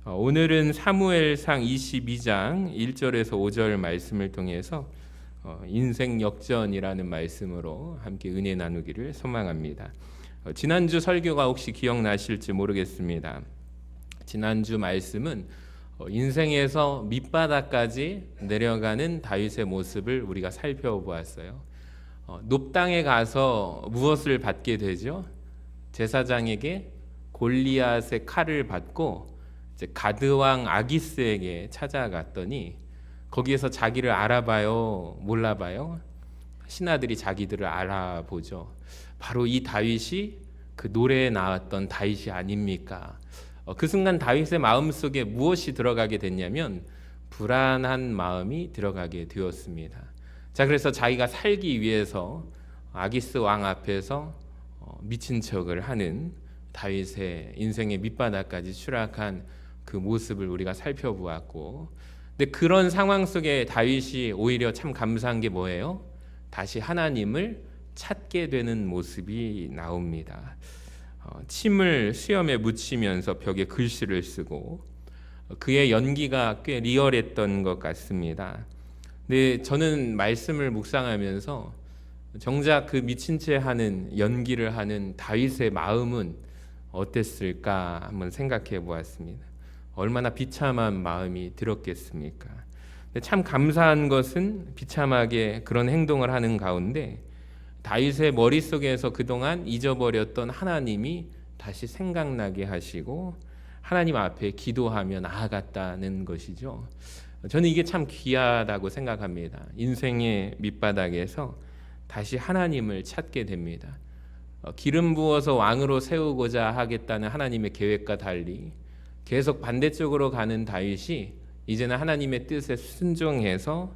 오늘은 사무엘상 22장 1절에서 5절 말씀을 통해서 인생 역전이라는 말씀으로 함께 은혜 나누기를 소망합니다. 지난주 설교가 혹시 기억나실지 모르겠습니다. 지난주 말씀은 인생에서 밑바닥까지 내려가는 다윗의 모습을 우리가 살펴보았어요. 높당에 가서 무엇을 받게 되죠? 제사장에게 골리앗의 칼을 받고 이제 가드왕 아기스에게 찾아갔더니 거기에서 자기를 알아봐요? 몰라봐요? 신하들이 자기들을 알아보죠. 바로 이 다윗이 그 노래에 나왔던 다윗이 아닙니까? 그 순간 다윗의 마음속에 무엇이 들어가게 됐냐면 불안한 마음이 들어가게 되었습니다. 자, 그래서 자기가 살기 위해서 아기스 왕 앞에서 미친 척을 하는 다윗의 인생의 밑바닥까지 추락한 그 모습을 우리가 살펴보았고, 근데 그런 상황 속에 다윗이 오히려 참 감사한 게 뭐예요? 다시 하나님을 찾게 되는 모습이 나옵니다. 침을 수염에 묻히면서 벽에 글씨를 쓰고 그의 연기가 꽤 리얼했던 것 같습니다. 근데 저는 말씀을 묵상하면서 정작 그 미친 채 하는 연기를 하는 다윗의 마음은 어땠을까 한번 생각해 보았습니다. 얼마나 비참한 마음이 들었겠습니까? 근데 참 감사한 것은 비참하게 그런 행동을 하는 가운데 다윗의 머릿속에서 그동안 잊어버렸던 하나님이 다시 생각나게 하시고 하나님 앞에 기도하며 나아갔다는 것이죠. 저는 이게 참 귀하다고 생각합니다. 인생의 밑바닥에서 다시 하나님을 찾게 됩니다. 기름 부어서 왕으로 세우고자 하겠다는 하나님의 계획과 달리 계속 반대쪽으로 가는 다윗이 이제는 하나님의 뜻에 순종해서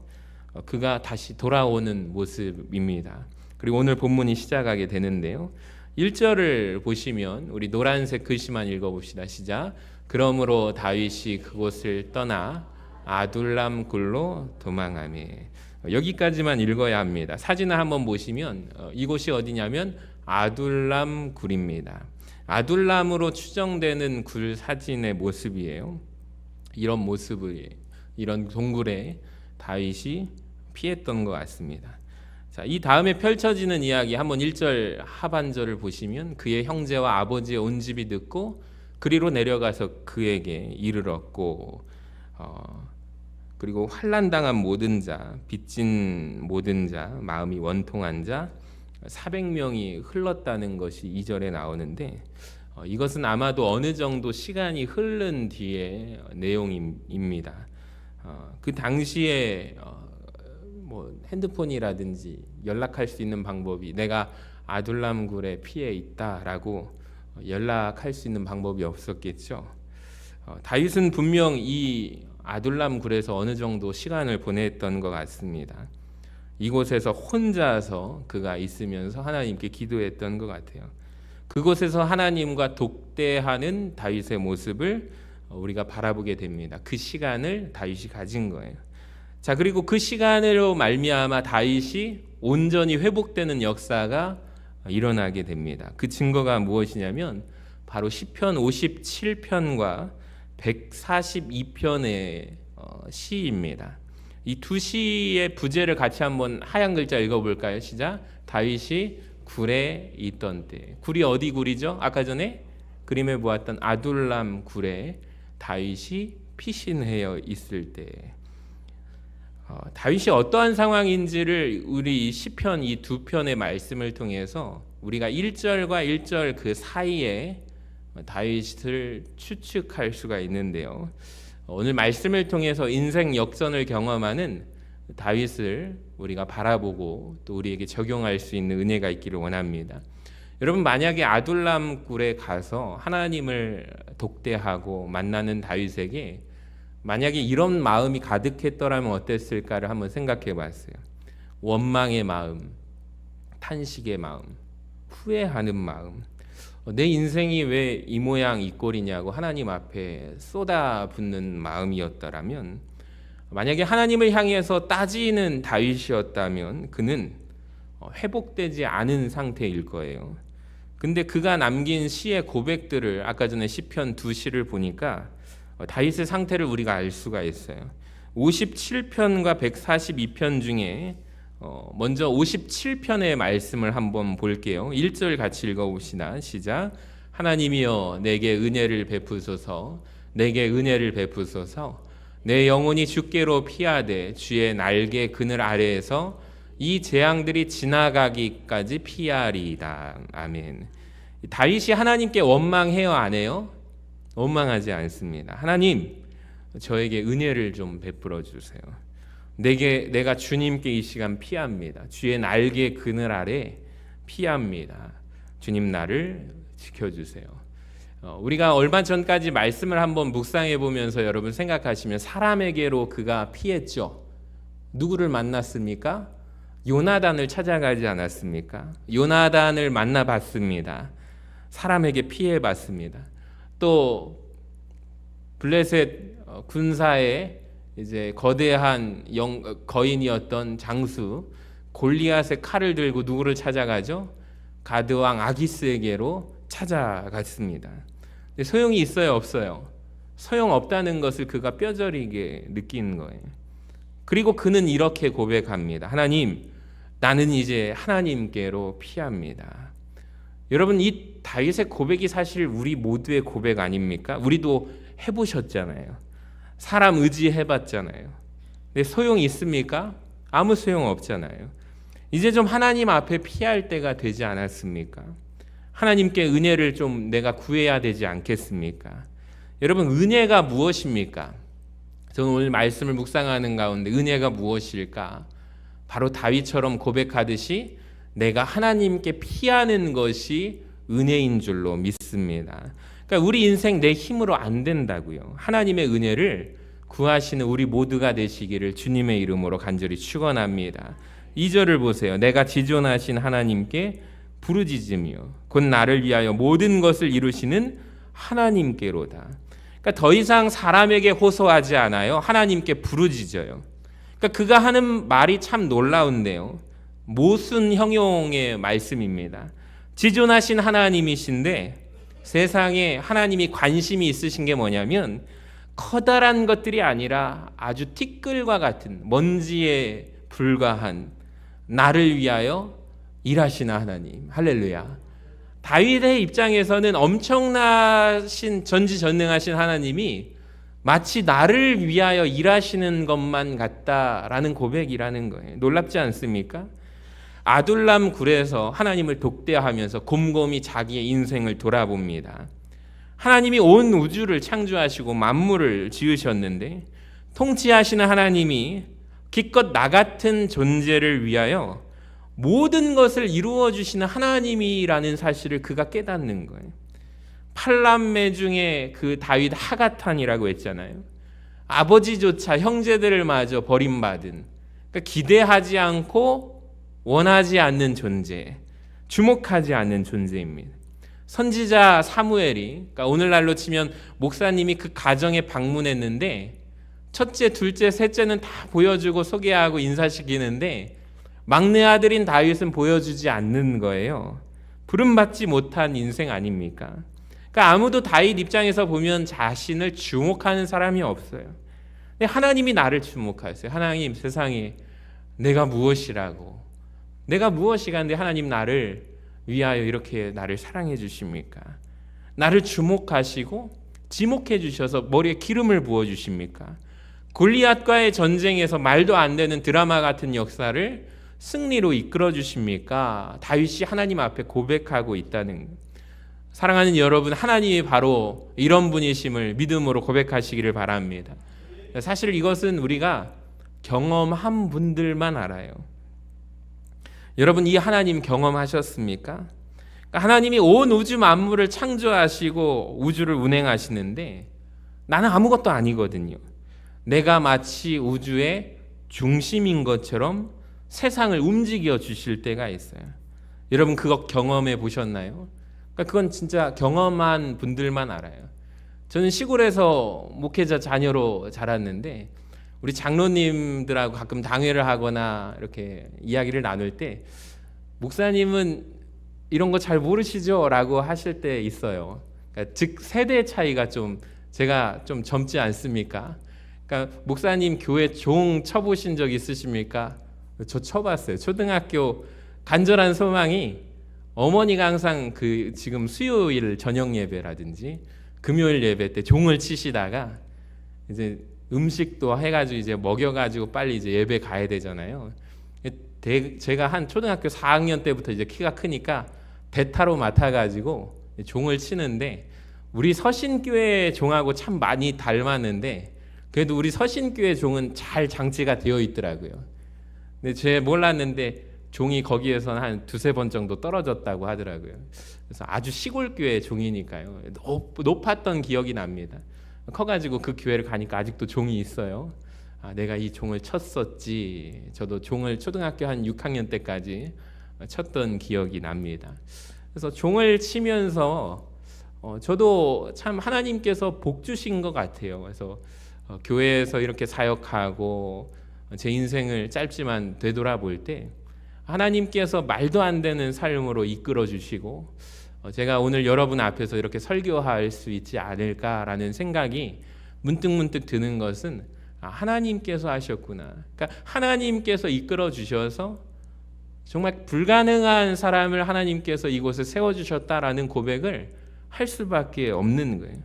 그가 다시 돌아오는 모습입니다. 그리고 오늘 본문이 시작하게 되는데요. 1절을 보시면 우리 노란색 글씨만 읽어봅시다. 시작. 그러므로 다윗이 그곳을 떠나 아둘람 굴로 도망하며. 여기까지만 읽어야 합니다. 사진을 한번 보시면 이곳이 어디냐면 아둘람 굴입니다. 아둘람으로 추정되는 굴 사진의 모습이에요. 이런 모습을 이런 동굴에 다윗이 피했던 것 같습니다. 자, 이 다음에 펼쳐지는 이야기 한번 1절 하반절을 보시면 그의 형제와 아버지의 온 집이 듣고 그리로 내려가서 그에게 이르렀고 그리고 환난당한 모든 자, 빚진 모든 자, 마음이 원통한 자 400명이 흘렀다는 것이 2절에 나오는데 이것은 아마도 어느 정도 시간이 흐른 뒤의 내용입니다. 그 당시에 뭐 핸드폰이라든지 연락할 수 있는 방법이 내가 아둘람 굴에 피해 있다라고 연락할 수 있는 방법이 없었겠죠. 다윗은 분명 이 아둘람 굴에서 어느 정도 시간을 보냈던 것 같습니다. 이곳에서 혼자서 그가 있으면서 하나님께 기도했던 것 같아요. 그곳에서 하나님과 독대하는 다윗의 모습을 우리가 바라보게 됩니다. 그 시간을 다윗이 가진 거예요. 자, 그리고 그 시간으로 말미암아 다윗이 온전히 회복되는 역사가 일어나게 됩니다. 그 증거가 무엇이냐면 바로 시편 57편과 142편의 시입니다. 이 두 시의 부제를 같이 한번 하얀 글자 읽어볼까요? 시작. 다윗이 굴에 있던 때. 굴이 어디 굴이죠? 아까 전에 그림에 보았던 아둘람 굴에 다윗이 피신하여 있을 때. 다윗이 어떠한 상황인지를 우리 시편 이 두 편의 말씀을 통해서 우리가 1절과 1절 그 사이에 다윗을 추측할 수가 있는데요. 오늘 말씀을 통해서 인생 역전을 경험하는 다윗을 우리가 바라보고 또 우리에게 적용할 수 있는 은혜가 있기를 원합니다. 여러분, 만약에 아둘람 굴에 가서 하나님을 독대하고 만나는 다윗에게 만약에 이런 마음이 가득했더라면 어땠을까를 한번 생각해 봤어요. 원망의 마음, 탄식의 마음, 후회하는 마음. 내 인생이 왜 이 모양 이 꼴이냐고 하나님 앞에 쏟아붓는 마음이었더라면, 만약에 하나님을 향해서 따지는 다윗이었다면 그는 회복되지 않은 상태일 거예요. 근데 그가 남긴 시의 고백들을 아까 전에 시편 두 시를 보니까 다윗의 상태를 우리가 알 수가 있어요. 57편과 142편 중에 먼저 57편의 말씀을 한번 볼게요. 1절 같이 읽어봅시다. 시작. 하나님이여 내게 은혜를 베푸소서, 내게 은혜를 베푸소서. 내 영혼이 주께로 피하되 주의 날개 그늘 아래에서 이 재앙들이 지나가기까지 피하리이다. 아멘. 다윗이 하나님께 원망해요, 안 해요? 원망하지 않습니다. 하나님, 저에게 은혜를 좀 베풀어 주세요. 내가 주님께 이 시간 피합니다. 주의 날개 그늘 아래 피합니다. 주님 나를 지켜주세요. 우리가 얼마 전까지 말씀을 한번 묵상해 보면서 여러분 생각하시면 사람에게로 그가 피했죠. 누구를 만났습니까? 요나단을 찾아가지 않았습니까? 요나단을 만나봤습니다. 사람에게 피해봤습니다. 또 블레셋 군사의 이제 거대한 거인이었던 장수 골리앗의 칼을 들고 누구를 찾아가죠? 가드 왕 아기스에게로 찾아갔습니다. 근데 소용이 있어요, 없어요? 소용 없다는 것을 그가 뼈저리게 느끼는 거예요. 그리고 그는 이렇게 고백합니다. 하나님, 나는 이제 하나님께로 피합니다. 여러분, 이 다윗의 고백이 사실 우리 모두의 고백 아닙니까? 우리도 해보셨잖아요. 사람 의지해봤잖아요. 근데 소용이 있습니까? 아무 소용 없잖아요. 이제 좀 하나님 앞에 피할 때가 되지 않았습니까? 하나님께 은혜를 좀 내가 구해야 되지 않겠습니까? 여러분, 은혜가 무엇입니까? 저는 오늘 말씀을 묵상하는 가운데 은혜가 무엇일까? 바로 다윗처럼 고백하듯이 내가 하나님께 피하는 것이 은혜인 줄로 믿습니다. 그러니까 우리 인생 내 힘으로 안 된다고요. 하나님의 은혜를 구하시는 우리 모두가 되시기를 주님의 이름으로 간절히 축원합니다. 2절을 보세요. 내가 지존하신 하나님께 부르짖으며 곧 나를 위하여 모든 것을 이루시는 하나님께로다. 그러니까 더 이상 사람에게 호소하지 않아요. 하나님께 부르짖어요. 그러니까 그가 하는 말이 참 놀라운데요. 모순 형용의 말씀입니다. 지존하신 하나님이신데 세상에 하나님이 관심이 있으신 게 뭐냐면 커다란 것들이 아니라 아주 티끌과 같은 먼지에 불과한 나를 위하여 일하시는 하나님. 할렐루야. 다윗의 입장에서는 엄청나신 전지전능하신 하나님이 마치 나를 위하여 일하시는 것만 같다라는 고백이라는 거예요. 놀랍지 않습니까? 아둘람 굴에서 하나님을 독대하면서 곰곰이 자기의 인생을 돌아봅니다. 하나님이 온 우주를 창조하시고 만물을 지으셨는데 통치하시는 하나님이 기껏 나 같은 존재를 위하여 모든 것을 이루어 주시는 하나님이라는 사실을 그가 깨닫는 거예요. 팔남매 중에 그 다윗 하가탄이라고 했잖아요. 아버지조차 형제들을 마저 버림받은, 그러니까 기대하지 않고 원하지 않는 존재, 주목하지 않는 존재입니다. 선지자 사무엘이, 그러니까 오늘날로 치면 목사님이 그 가정에 방문했는데 첫째, 둘째, 셋째는 다 보여주고 소개하고 인사시키는데 막내 아들인 다윗은 보여주지 않는 거예요. 부름받지 못한 인생 아닙니까? 그러니까 아무도 다윗 입장에서 보면 자신을 주목하는 사람이 없어요. 근데 하나님이 나를 주목하세요. 하나님, 세상에 내가 무엇이라고, 내가 무엇이가 근데 하나님 나를 위하여 이렇게 나를 사랑해 주십니까? 나를 주목하시고 지목해 주셔서 머리에 기름을 부어 주십니까? 골리앗과의 전쟁에서 말도 안 되는 드라마 같은 역사를 승리로 이끌어 주십니까? 다윗이 하나님 앞에 고백하고 있다는 것. 사랑하는 여러분, 하나님이 바로 이런 분이심을 믿음으로 고백하시기를 바랍니다. 사실 이것은 우리가 경험한 분들만 알아요. 여러분, 이 하나님 경험하셨습니까? 하나님이 온 우주 만물을 창조하시고 우주를 운행하시는데 나는 아무것도 아니거든요. 내가 마치 우주의 중심인 것처럼 세상을 움직여 주실 때가 있어요. 여러분, 그거 경험해 보셨나요? 그건 진짜 경험한 분들만 알아요. 저는 시골에서 목회자 자녀로 자랐는데 우리 장로님들하고 가끔 당회를 하거나 이렇게 이야기를 나눌 때 목사님은 이런 거 잘 모르시죠? 라고 하실 때 있어요. 그러니까 즉 세대 차이가 좀 제가 좀 젊지 않습니까? 그러니까 목사님 교회 종 쳐보신 적 있으십니까? 저 쳐봤어요. 초등학교 간절한 소망이 어머니가 항상 그 지금 수요일 저녁 예배라든지 금요일 예배 때 종을 치시다가 이제 음식도 해가지고 이제 먹여가지고 빨리 이제 예배 가야 되잖아요. 제가 한 초등학교 4학년 때부터 이제 키가 크니까 대타로 맡아가지고 종을 치는데 우리 서신교회 종하고 참 많이 닮았는데 그래도 우리 서신교회 종은 잘 장치가 되어 있더라고요. 근데 제가 몰랐는데 종이 거기에서 한 두세 번 정도 떨어졌다고 하더라고요. 그래서 아주 시골 교회 종이니까요. 높았던 기억이 납니다. 커가지고 그 교회를 가니까 아직도 종이 있어요. 아, 내가 이 종을 쳤었지. 저도 종을 초등학교 한 6학년 때까지 쳤던 기억이 납니다. 그래서 종을 치면서 저도 참 하나님께서 복 주신 것 같아요. 그래서 교회에서 이렇게 사역하고 제 인생을 짧지만 되돌아볼 때 하나님께서 말도 안 되는 삶으로 이끌어 주시고 제가 오늘 여러분 앞에서 이렇게 설교할 수 있지 않을까라는 생각이 문득 드는 것은 하나님께서 하셨구나. 그러니까 하나님께서 이끌어 주셔서 정말 불가능한 사람을 하나님께서 이곳에 세워주셨다라는 고백을 할 수밖에 없는 거예요.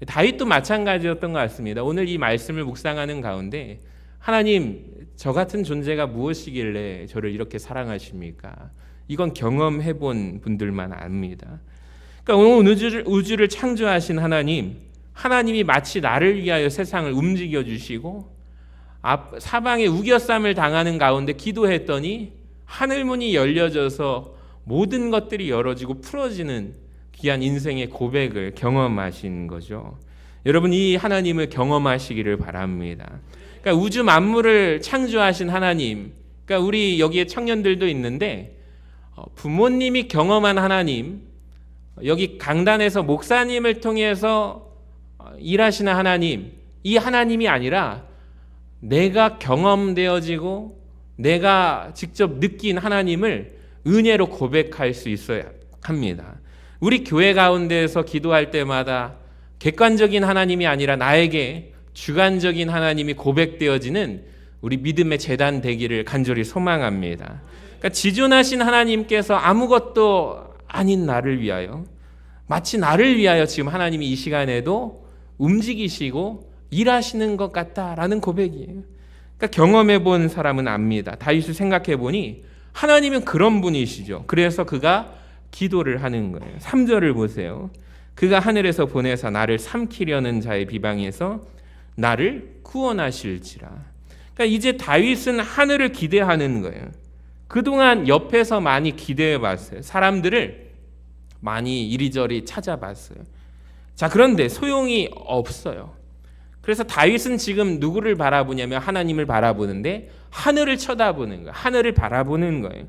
다윗도 마찬가지였던 것 같습니다. 오늘 이 말씀을 묵상하는 가운데 하나님, 저 같은 존재가 무엇이길래 저를 이렇게 사랑하십니까? 이건 경험해 본 분들만 압니다. 그러니까 오늘 우주를 창조하신 하나님이 마치 나를 위하여 세상을 움직여 주시고 사방에 우겨쌈을 당하는 가운데 기도했더니 하늘문이 열려져서 모든 것들이 열어지고 풀어지는 귀한 인생의 고백을 경험하신 거죠. 여러분, 이 하나님을 경험하시기를 바랍니다. 그러니까 우주 만물을 창조하신 하나님, 그러니까 우리 여기에 청년들도 있는데 부모님이 경험한 하나님, 여기 강단에서 목사님을 통해서 일하시는 하나님, 이 하나님이 아니라 내가 경험되어지고 내가 직접 느낀 하나님을 은혜로 고백할 수 있어야 합니다. 우리 교회 가운데에서 기도할 때마다 객관적인 하나님이 아니라 나에게 주관적인 하나님이 고백되어지는 우리 믿음의 재단 되기를 간절히 소망합니다. 그러니까 지존하신 하나님께서 아무것도 아닌 나를 위하여, 마치 나를 위하여 지금 하나님이 이 시간에도 움직이시고 일하시는 것 같다라는 고백이에요. 그러니까 경험해 본 사람은 압니다. 다윗을 생각해 보니 하나님은 그런 분이시죠. 그래서 그가 기도를 하는 거예요. 3절을 보세요. 그가 하늘에서 보내사 나를 삼키려는 자의 비방에서 나를 구원하실지라. 그러니까 이제 다윗은 하늘을 기대하는 거예요. 그동안 옆에서 많이 기대해 봤어요. 사람들을 많이 이리저리 찾아봤어요. 자, 그런데 소용이 없어요. 그래서 다윗은 지금 누구를 바라보냐면 하나님을 바라보는데 하늘을 쳐다보는 거예요. 하늘을 바라보는 거예요.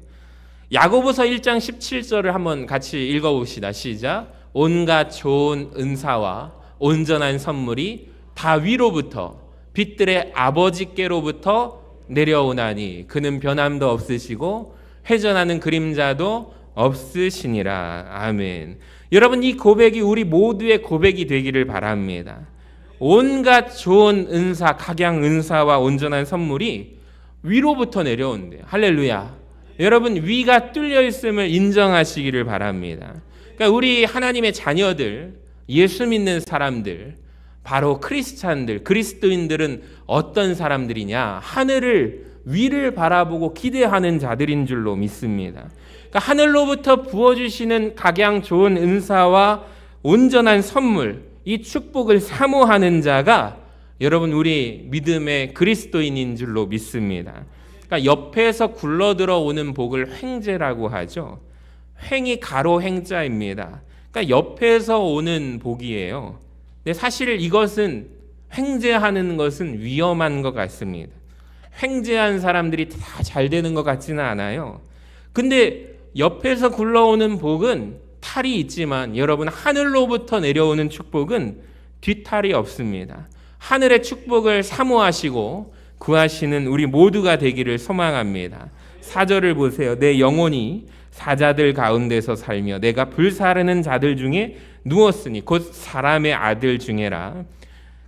야고보서 1장 17절을 한번 같이 읽어봅시다. 시작. 온갖 좋은 은사와 온전한 선물이 다 위로부터 빛들의 아버지께로부터 내려오나니 그는 변함도 없으시고 회전하는 그림자도 없으시니라. 아멘. 여러분, 이 고백이 우리 모두의 고백이 되기를 바랍니다. 온갖 좋은 은사, 각양 은사와 온전한 선물이 위로부터 내려온대요. 할렐루야. 여러분, 위가 뚫려 있음을 인정하시기를 바랍니다. 그러니까 우리 하나님의 자녀들, 예수 믿는 사람들, 바로 크리스찬들, 그리스도인들은 어떤 사람들이냐? 하늘을, 위를 바라보고 기대하는 자들인 줄로 믿습니다. 그러니까 하늘로부터 부어주시는 각양 좋은 은사와 온전한 선물, 이 축복을 사모하는 자가 여러분 우리 믿음의 그리스도인인 줄로 믿습니다. 그러니까 옆에서 굴러들어 오는 복을 횡재라고 하죠. 횡이 가로 행자입니다. 그러니까 옆에서 오는 복이에요. 근데 사실 이것은 횡재하는 것은 위험한 것 같습니다. 횡재한 사람들이 다 잘 되는 것 같지는 않아요. 근데 옆에서 굴러오는 복은 탈이 있지만 여러분, 하늘로부터 내려오는 축복은 뒤탈이 없습니다. 하늘의 축복을 사모하시고 구하시는 우리 모두가 되기를 소망합니다. 4절을 보세요. 내 영혼이 사자들 가운데서 살며 내가 불사르는 자들 중에 누웠으니 곧 사람의 아들 중에라.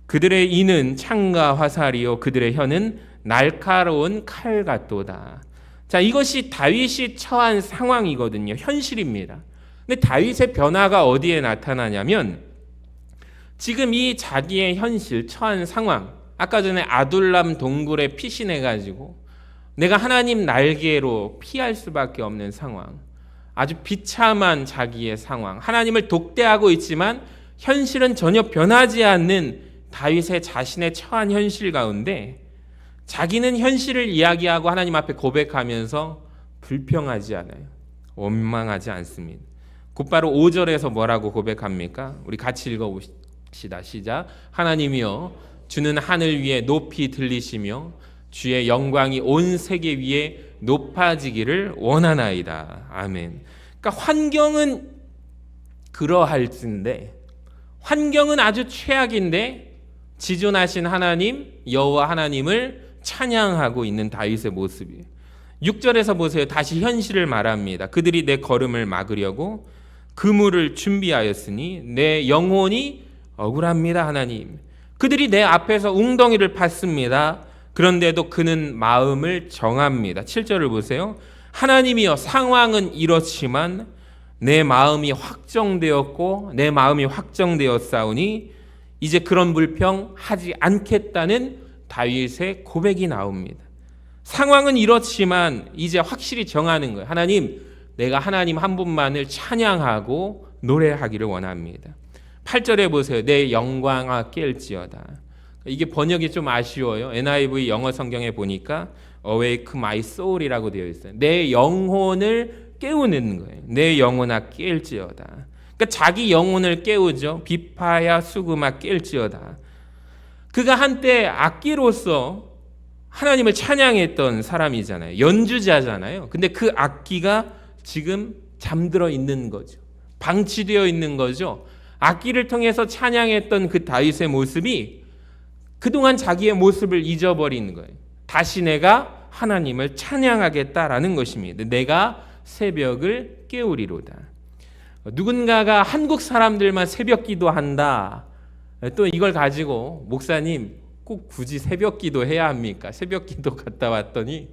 그들의 이는 창과 화살이요 그들의 혀는 날카로운 칼 같도다. 자, 이것이 다윗이 처한 상황이거든요. 현실입니다. 근데 다윗의 변화가 어디에 나타나냐면 지금 이 자기의 현실, 처한 상황, 아까 전에 아둘람 동굴에 피신해가지고 내가 하나님 날개로 피할 수밖에 없는 상황, 아주 비참한 자기의 상황, 하나님을 독대하고 있지만 현실은 전혀 변하지 않는 다윗의 자신의 처한 현실 가운데 자기는 현실을 이야기하고 하나님 앞에 고백하면서 불평하지 않아요. 원망하지 않습니다. 곧바로 5절에서 뭐라고 고백합니까? 우리 같이 읽어봅시다. 시작. 하나님이여 주는 하늘 위에 높이 들리시며 주의 영광이 온 세계 위에 높아지기를 원하나이다. 아멘. 그러니까 환경은 그러할진데, 환경은 아주 최악인데 지존하신 하나님 여호와 하나님을 찬양하고 있는 다윗의 모습이에요. 6절에서 보세요. 다시 현실을 말합니다. 그들이 내 걸음을 막으려고 그물을 준비하였으니 내 영혼이 억울합니다. 하나님, 그들이 내 앞에서 웅덩이를 팠습니다. 그런데도 그는 마음을 정합니다. 7절을 보세요. 하나님이여 상황은 이렇지만 내 마음이 확정되었고 내 마음이 확정되었사오니 이제 그런 불평 하지 않겠다는 다윗의 고백이 나옵니다. 상황은 이렇지만 이제 확실히 정하는 거예요. 하나님, 내가 하나님 한 분만을 찬양하고 노래하기를 원합니다. 8절에 보세요. 내 영광아 깰지어다. 이게 번역이 좀 아쉬워요. NIV 영어 성경에 보니까 Awake my soul이라고 되어 있어요. 내 영혼을 깨우는 거예요. 내 영혼아 깰지어다. 그러니까 자기 영혼을 깨우죠. 비파야 수금아 깰지어다. 그가 한때 악기로서 하나님을 찬양했던 사람이잖아요. 연주자잖아요. 근데 그 악기가 지금 잠들어 있는 거죠. 방치되어 있는 거죠. 악기를 통해서 찬양했던 그 다윗의 모습이 그동안 자기의 모습을 잊어버리는 거예요. 다시 내가 하나님을 찬양하겠다라는 것입니다. 내가 새벽을 깨우리로다. 누군가가 한국 사람들만 새벽 기도한다. 또 이걸 가지고 목사님 꼭 굳이 새벽 기도 해야 합니까? 새벽 기도 갔다 왔더니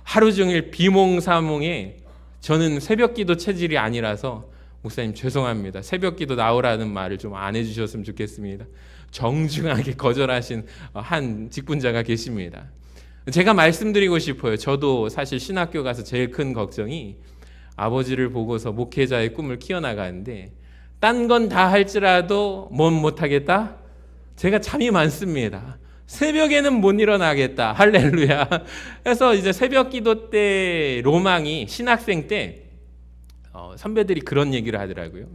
하루 종일 비몽사몽에 저는 새벽 기도 체질이 아니라서 목사님 죄송합니다. 새벽 기도 나오라는 말을 좀 안 해주셨으면 좋겠습니다. 정중하게 거절하신 한 직분자가 계십니다. 제가 말씀드리고 싶어요. 저도 사실 신학교 가서 제일 큰 걱정이 아버지를 보고서 목회자의 꿈을 키워나가는데 딴 건 다 할지라도 뭔 못하겠다? 제가 잠이 많습니다. 새벽에는 못 일어나겠다. 할렐루야. 그래서 이제 새벽 기도 때 로망이 신학생 때 선배들이 그런 얘기를 하더라고요.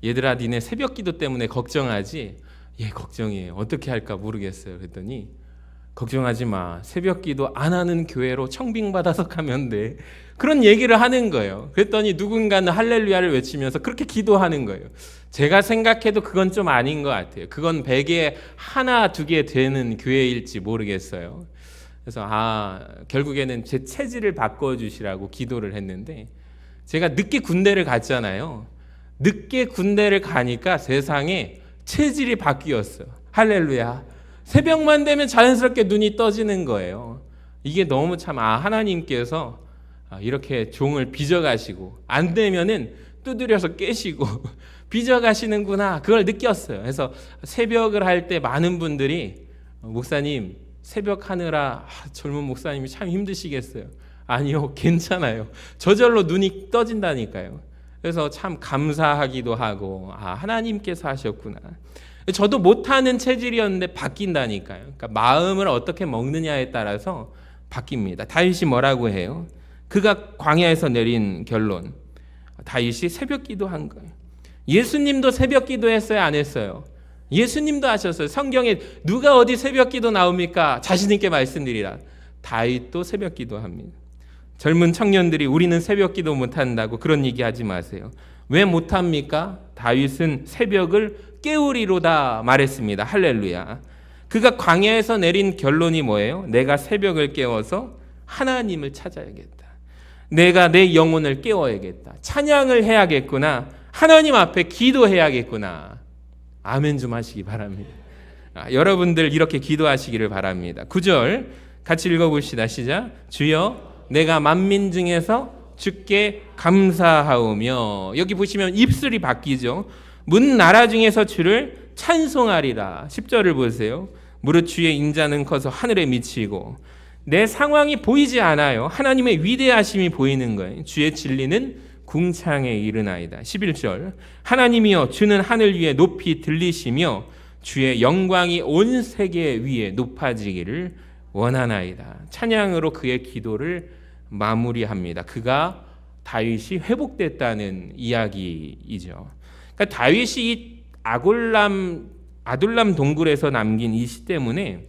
얘들아 니네 새벽 기도 때문에 걱정하지? 예, 걱정이에요. 어떻게 할까 모르겠어요. 그랬더니 걱정하지 마. 새벽 기도 안 하는 교회로 청빙받아서 가면 돼. 그런 얘기를 하는 거예요. 그랬더니 누군가는 할렐루야를 외치면서 그렇게 기도하는 거예요. 제가 생각해도 그건 좀 아닌 것 같아요. 그건 100에 하나, 2개 되는 교회일지 모르겠어요. 그래서 결국에는 제 체질을 바꿔주시라고 기도를 했는데 제가 늦게 군대를 갔잖아요. 늦게 군대를 가니까 세상에 체질이 바뀌었어요. 할렐루야. 새벽만 되면 자연스럽게 눈이 떠지는 거예요. 이게 너무 참 하나님께서 이렇게 종을 빚어가시고 안 되면은 두드려서 깨시고 빚어가시는구나 그걸 느꼈어요. 그래서 새벽을 할 때 많은 분들이 목사님 새벽 하느라 젊은 목사님이 참 힘드시겠어요. 아니요, 괜찮아요. 저절로 눈이 떠진다니까요. 그래서 참 감사하기도 하고 하나님께서 하셨구나. 저도 못하는 체질이었는데 바뀐다니까요. 그러니까 마음을 어떻게 먹느냐에 따라서 바뀝니다. 다윗이 뭐라고 해요? 그가 광야에서 내린 결론. 다윗이 새벽 기도한 거예요. 예수님도 새벽 기도했어요? 안 했어요? 예수님도 하셨어요. 성경에 누가 어디 새벽 기도 나옵니까? 자신 있게 말씀드리라. 다윗도 새벽 기도합니다. 젊은 청년들이 우리는 새벽 기도 못한다고 그런 얘기하지 마세요. 왜 못합니까? 다윗은 새벽을 깨우리로다 말했습니다. 할렐루야. 그가 광야에서 내린 결론이 뭐예요? 내가 새벽을 깨워서 하나님을 찾아야겠다. 내가 내 영혼을 깨워야겠다. 찬양을 해야겠구나. 하나님 앞에 기도해야겠구나. 아멘 좀 하시기 바랍니다. 여러분들 이렇게 기도하시기를 바랍니다. 9절 같이 읽어봅시다. 시작. 주여 내가 만민 중에서 주께 감사하오며. 여기 보시면 입술이 바뀌죠. 문 나라 중에서 주를 찬송하리라. 10절을 보세요. 무릇 주의 인자는 커서 하늘에 미치고. 내 상황이 보이지 않아요. 하나님의 위대하심이 보이는 거예요. 주의 진리는 궁창에 이르나이다. 11절 하나님이여 주는 하늘 위에 높이 들리시며 주의 영광이 온 세계 위에 높아지기를 원하나이다. 찬양으로 그의 기도를 마무리합니다. 그가 다윗이 회복됐다는 이야기이죠. 그러니까 다윗이 이 아둘람 동굴에서 남긴 이 시 때문에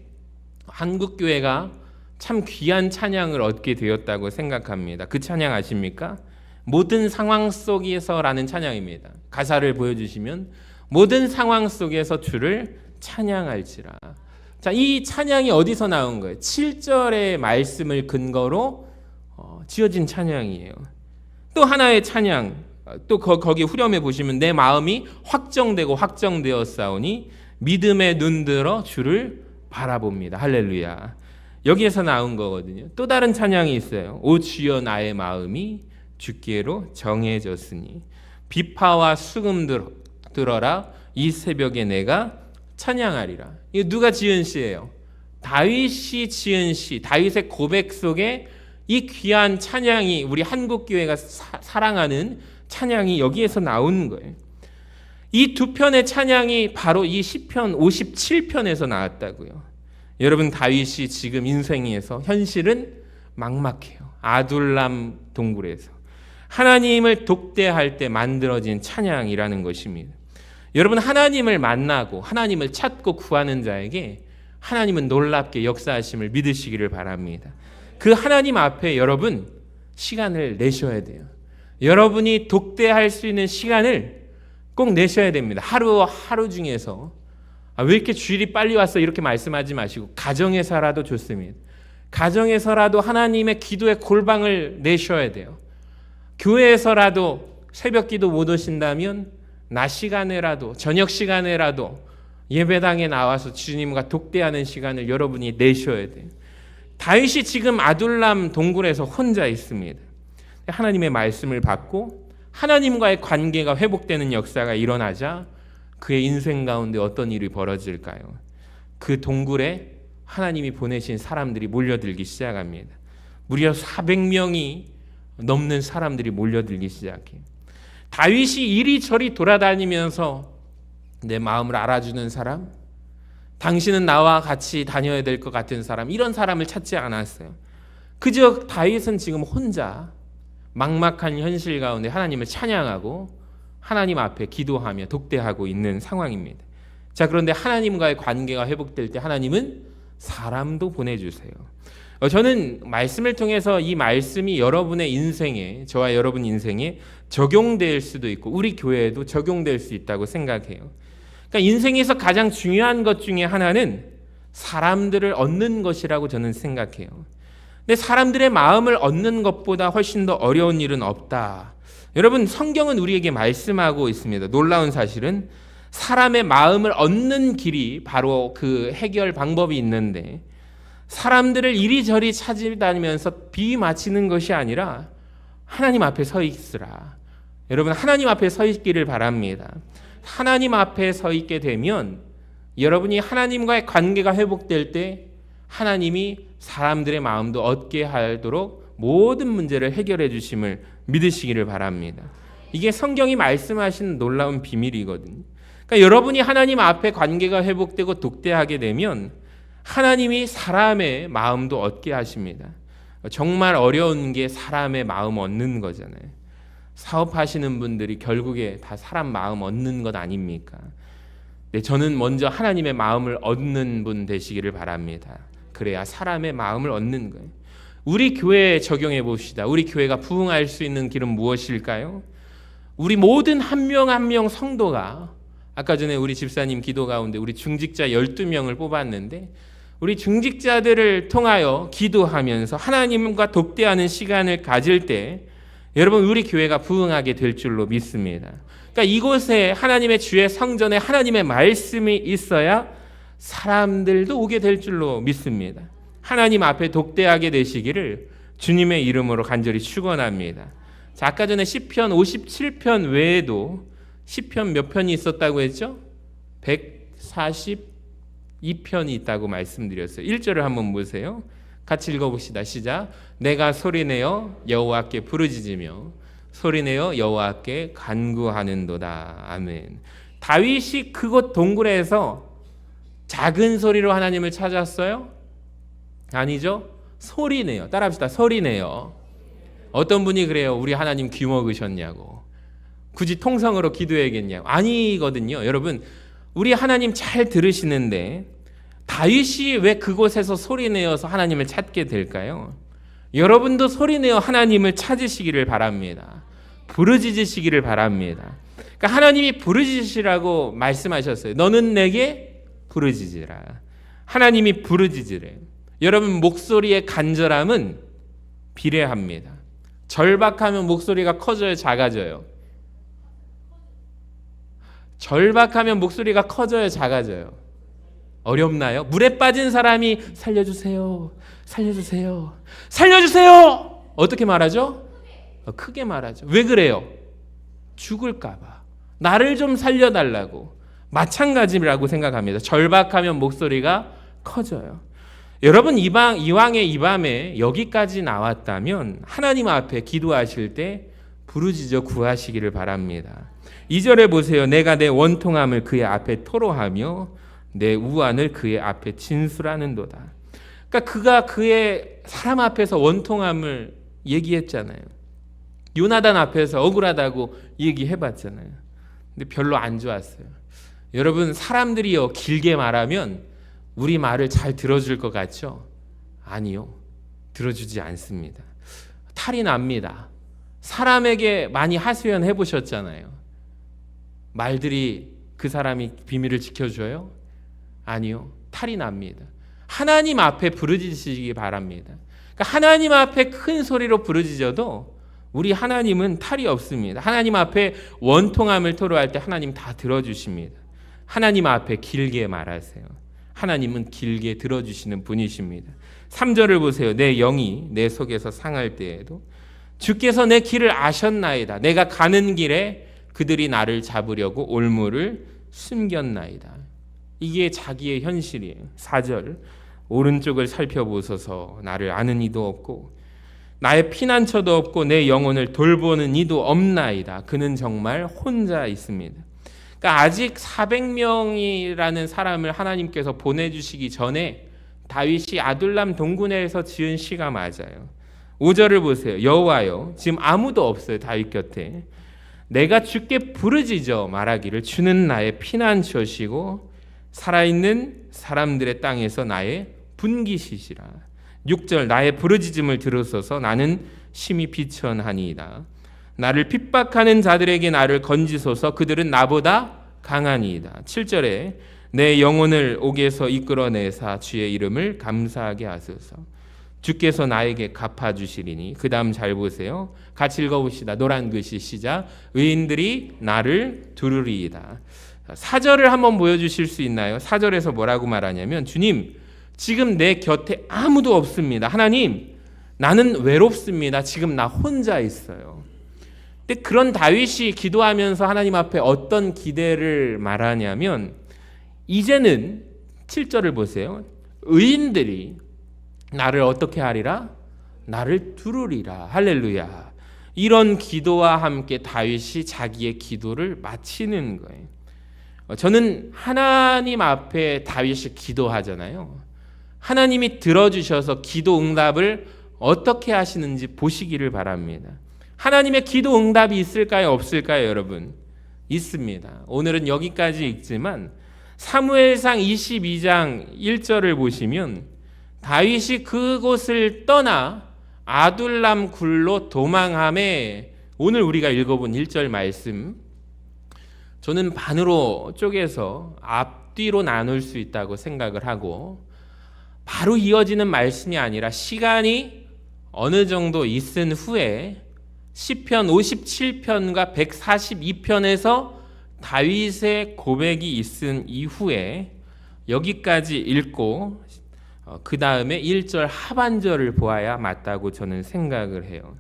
한국 교회가 참 귀한 찬양을 얻게 되었다고 생각합니다. 그 찬양 아십니까? 모든 상황 속에서라는 찬양입니다. 가사를 보여주시면 모든 상황 속에서 주를 찬양할지라. 자, 이 찬양이 어디서 나온 거예요? 7절의 말씀을 근거로 지어진 찬양이에요. 또 하나의 찬양, 또 거기 후렴에 보시면 내 마음이 확정되고 확정되었사오니 믿음에 눈들어 주를 바라봅니다. 할렐루야. 여기에서 나온 거거든요. 또 다른 찬양이 있어요. 오 주여 나의 마음이 주께로 정해졌으니 비파와 수금 들어라 이 새벽에 내가 찬양하리라. 이거 누가 지은 시예요? 다윗이 지은 시. 다윗의 고백 속에 이 귀한 찬양이 우리 한국 교회가 사랑하는 찬양이 여기에서 나온 거예요. 이 두 편의 찬양이 바로 이 시편 57편에서 나왔다고요. 여러분 다윗이 지금 인생에서 현실은 막막해요. 아둘람 동굴에서 하나님을 독대할 때 만들어진 찬양이라는 것입니다. 여러분 하나님을 만나고 하나님을 찾고 구하는 자에게 하나님은 놀랍게 역사하심을 믿으시기를 바랍니다. 그 하나님 앞에 여러분 시간을 내셔야 돼요. 여러분이 독대할 수 있는 시간을 꼭 내셔야 됩니다. 하루 중에서 왜 이렇게 주일이 빨리 왔어 이렇게 말씀하지 마시고 가정에서라도 좋습니다. 가정에서라도 하나님의 기도의 골방을 내셔야 돼요. 교회에서라도 새벽 기도 못 오신다면 낮 시간에라도 저녁 시간에라도 예배당에 나와서 주님과 독대하는 시간을 여러분이 내셔야 돼요. 다윗이 지금 아둘람 동굴에서 혼자 있습니다. 하나님의 말씀을 받고 하나님과의 관계가 회복되는 역사가 일어나자 그의 인생 가운데 어떤 일이 벌어질까요? 그 동굴에 하나님이 보내신 사람들이 몰려들기 시작합니다. 무려 400명이 넘는 사람들이 몰려들기 시작해요. 다윗이 이리저리 돌아다니면서 내 마음을 알아주는 사람, 당신은 나와 같이 다녀야 될 것 같은 사람, 이런 사람을 찾지 않았어요. 그저 다윗은 지금 혼자 막막한 현실 가운데 하나님을 찬양하고 하나님 앞에 기도하며 독대하고 있는 상황입니다. 자, 그런데 하나님과의 관계가 회복될 때 하나님은 사람도 보내주세요. 저는 말씀을 통해서 이 말씀이 여러분의 인생에, 저와 여러분 인생에 적용될 수도 있고 우리 교회에도 적용될 수 있다고 생각해요. 그러니까 인생에서 가장 중요한 것 중에 하나는 사람들을 얻는 것이라고 저는 생각해요. 근데 사람들의 마음을 얻는 것보다 훨씬 더 어려운 일은 없다. 여러분 성경은 우리에게 말씀하고 있습니다. 놀라운 사실은 사람의 마음을 얻는 길이 바로 그 해결 방법이 있는데 사람들을 이리저리 찾아다니면서 비맞히는 것이 아니라 하나님 앞에 서 있으라. 여러분 하나님 앞에 서 있기를 바랍니다. 하나님 앞에 서 있게 되면 여러분이 하나님과의 관계가 회복될 때 하나님이 사람들의 마음도 얻게 하도록 모든 문제를 해결해 주심을 믿으시기를 바랍니다. 이게 성경이 말씀하시는 놀라운 비밀이거든요. 그러니까 여러분이 하나님 앞에 관계가 회복되고 독대하게 되면 하나님이 사람의 마음도 얻게 하십니다. 정말 어려운 게 사람의 마음 얻는 거잖아요. 사업하시는 분들이 결국에 다 사람 마음 얻는 것 아닙니까? 네, 저는 먼저 하나님의 마음을 얻는 분 되시기를 바랍니다. 그래야 사람의 마음을 얻는 거예요. 우리 교회에 적용해 봅시다. 우리 교회가 부흥할 수 있는 길은 무엇일까요? 우리 모든 한 명 한 명 성도가 아까 전에 우리 집사님 기도 가운데 우리 중직자 12명을 뽑았는데 우리 중직자들을 통하여 기도하면서 하나님과 독대하는 시간을 가질 때 여러분 우리 교회가 부흥하게 될 줄로 믿습니다. 그러니까 이곳에 하나님의 주의 성전에 하나님의 말씀이 있어야 사람들도 오게 될 줄로 믿습니다. 하나님 앞에 독대하게 되시기를 주님의 이름으로 간절히 축원합니다. 자, 아까 전에 시편 57편 외에도 시편 몇 편이 있었다고 했죠? 142편이 있다고 말씀드렸어요. 1절을 한번 보세요. 같이 읽어봅시다. 시작. 내가 소리내어 여호와께 부르짖으며 소리내어 여호와께 간구하는도다. 아멘. 다윗이 그곳 동굴에서 작은 소리로 하나님을 찾았어요? 아니죠. 소리내요. 따라합시다. 소리내요. 어떤 분이 그래요. 우리 하나님 귀 먹으셨냐고. 굳이 통성으로 기도해야겠냐고. 아니거든요. 여러분, 우리 하나님 잘 들으시는데 다윗이 왜 그곳에서 소리내어서 하나님을 찾게 될까요? 여러분도 소리내어 하나님을 찾으시기를 바랍니다. 부르짖으시기를 바랍니다. 그러니까 하나님이 부르짖으시라고 말씀하셨어요. 너는 내게 부르짖으라. 하나님이 부르짖으래요. 여러분, 목소리의 간절함은 비례합니다. 절박하면 목소리가 커져요, 작아져요? 절박하면 목소리가 커져요, 작아져요? 어렵나요? 물에 빠진 사람이 살려주세요, 살려주세요, 살려주세요. 어떻게 말하죠? 크게 말하죠. 왜 그래요? 죽을까 봐. 나를 좀 살려달라고. 마찬가지라고 생각합니다. 절박하면 목소리가 커져요. 여러분, 이왕의 이 밤에 여기까지 나왔다면 하나님 앞에 기도하실 때 부르짖어 구하시기를 바랍니다. 2절에 보세요. 내가 내 원통함을 그의 앞에 토로하며 내 우환을 그의 앞에 진술하는도다. 그러니까 그가 그의 사람 앞에서 원통함을 얘기했잖아요. 요나단 앞에서 억울하다고 얘기해봤잖아요. 근데 별로 안 좋았어요. 여러분, 사람들이요, 길게 말하면 우리 말을 잘 들어줄 것 같죠? 아니요. 들어주지 않습니다. 탈이 납니다. 사람에게 많이 하소연 해보셨잖아요. 말들이 그 사람이 비밀을 지켜줘요? 아니요. 탈이 납니다. 하나님 앞에 부르짖으시기 바랍니다. 그러니까 하나님 앞에 큰 소리로 부르짖어도 우리 하나님은 탈이 없습니다. 하나님 앞에 원통함을 토로할 때 하나님 다 들어주십니다. 하나님 앞에 길게 말하세요. 하나님은 길게 들어주시는 분이십니다. 3절을 보세요. 내 영이 내 속에서 상할 때에도 주께서 내 길을 아셨나이다. 내가 가는 길에 그들이 나를 잡으려고 올무를 숨겼나이다. 이게 자기의 현실이에요. 4절 오른쪽을 살펴보소서. 나를 아는 이도 없고 나의 피난처도 없고 내 영혼을 돌보는 이도 없나이다. 그는 정말 혼자 있습니다. 그러니까 아직 400명이라는 사람을 하나님께서 보내주시기 전에 다윗이 아둘람 동굴에서 지은 시가 맞아요. 5절을 보세요. 여호와여, 지금 아무도 없어요. 다윗 곁에. 내가 주께 부르짖어 말하기를 주는 나의 피난처시고 살아있는 사람들의 땅에서 나의 분깃이시라. 6절 나의 부르짖음을 들으소서. 나는 심히 비천하니이다. 나를 핍박하는 자들에게 나를 건지소서. 그들은 나보다 강하니이다. 7절에 내 영혼을 옥에서 이끌어내사 주의 이름을 감사하게 하소서. 주께서 나에게 갚아주시리니. 그 다음 잘 보세요. 같이 읽어봅시다. 노란 글씨 시작. 의인들이 나를 두루리이다. 4절을 한번 보여주실 수 있나요? 4절에서 뭐라고 말하냐면 주님, 지금 내 곁에 아무도 없습니다. 하나님, 나는 외롭습니다. 지금 나 혼자 있어요. 근데 그런 다윗이 기도하면서 하나님 앞에 어떤 기대를 말하냐면 이제는 7절을 보세요. 의인들이 나를 어떻게 하리라? 나를 두루리라. 할렐루야. 이런 기도와 함께 다윗이 자기의 기도를 마치는 거예요. 저는 하나님 앞에 다윗이 기도하잖아요. 하나님이 들어주셔서 기도 응답을 어떻게 하시는지 보시기를 바랍니다. 하나님의 기도 응답이 있을까요? 없을까요, 여러분? 있습니다. 오늘은 여기까지 읽지만 사무엘상 22장 1절을 보시면 다윗이 그곳을 떠나 아둘람 굴로 도망함에 오늘 우리가 읽어본 1절 말씀 저는 반으로 쪼개서 앞뒤로 나눌 수 있다고 생각을 하고 바로 이어지는 말씀이 아니라 시간이 어느 정도 있은 후에 시편 57편과 142편에서 다윗의 고백이 있은 이후에 여기까지 읽고 그 다음에 1절 하반절을 보아야 맞다고 저는 생각을 해요.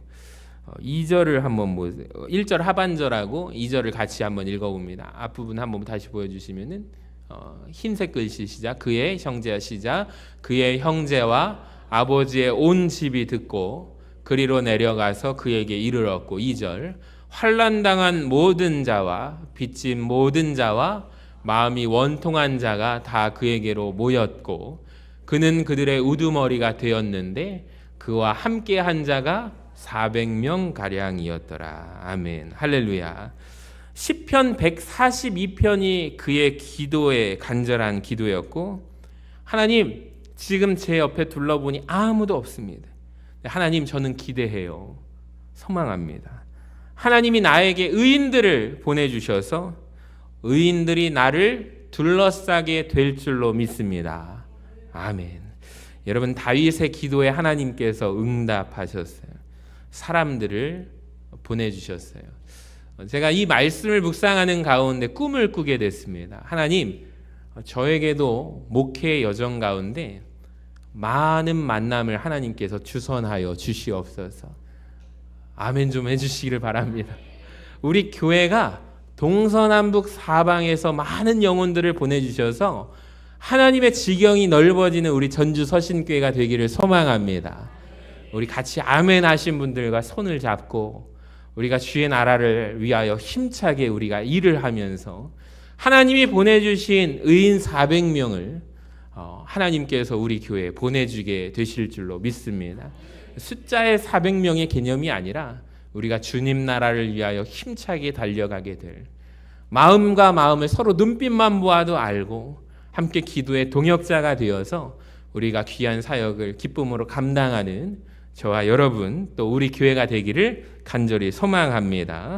2절을 한번 보세요. 1절 하반절하고 2절을 같이 한번 읽어봅니다. 앞부분 한번 다시 보여주시면은 흰색 글씨 시작. 그의 형제와 시작. 그의 형제와 아버지의 온 집이 듣고 그리로 내려가서 그에게 이르렀고 2절 환난당한 모든 자와 빚진 모든 자와 마음이 원통한 자가 다 그에게로 모였고 그는 그들의 우두머리가 되었는데 그와 함께 한 자가 400명 가량이었더라. 아멘. 할렐루야. 시편 142편이 그의 기도의 간절한 기도였고 하나님 지금 제 옆에 둘러보니 아무도 없습니다. 하나님 저는 기대해요. 소망합니다. 하나님이 나에게 의인들을 보내주셔서 의인들이 나를 둘러싸게 될 줄로 믿습니다. 아멘. 여러분 다윗의 기도에 하나님께서 응답하셨어요. 사람들을 보내주셨어요. 제가 이 말씀을 묵상하는 가운데 꿈을 꾸게 됐습니다. 하나님 저에게도 목회의 여정 가운데 많은 만남을 하나님께서 주선하여 주시옵소서. 아멘 좀 해주시기를 바랍니다. 우리 교회가 동서남북 사방에서 많은 영혼들을 보내주셔서 하나님의 지경이 넓어지는 우리 전주 서신교회가 되기를 소망합니다. 우리 같이 아멘 하신 분들과 손을 잡고 우리가 주의 나라를 위하여 힘차게 우리가 일을 하면서 하나님이 보내주신 의인 400명을 하나님께서 우리 교회에 보내주게 되실 줄로 믿습니다. 숫자의 400명의 개념이 아니라 우리가 주님 나라를 위하여 힘차게 달려가게 될 마음과 마음을 서로 눈빛만 보아도 알고 함께 기도의 동역자가 되어서 우리가 귀한 사역을 기쁨으로 감당하는 저와 여러분 또 우리 교회가 되기를 간절히 소망합니다.